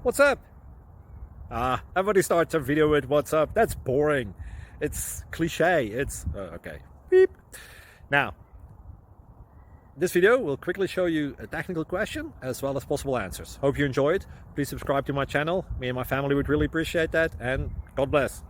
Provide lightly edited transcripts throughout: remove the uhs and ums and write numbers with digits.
What's up? Everybody starts a video with what's up. That's boring. It's cliche. It's okay. Beep. Now, this video will quickly show you a technical question as well as possible answers. Hope you enjoyed. Please subscribe to my channel. Me and my family would really appreciate that, and God bless.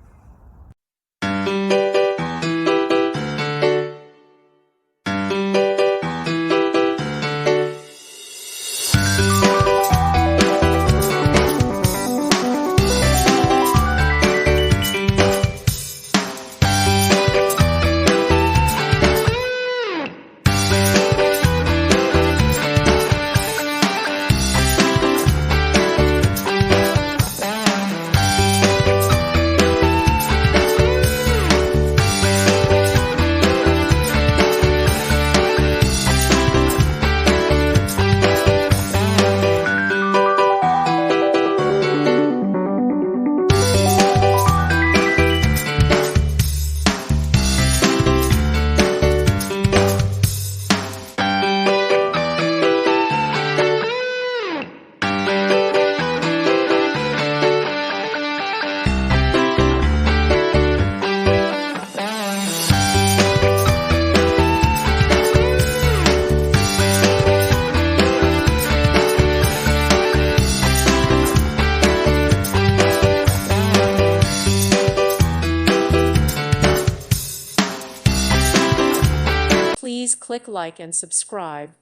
Please click like and subscribe.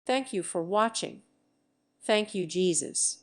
Thank you for watching. Thank you, Jesus.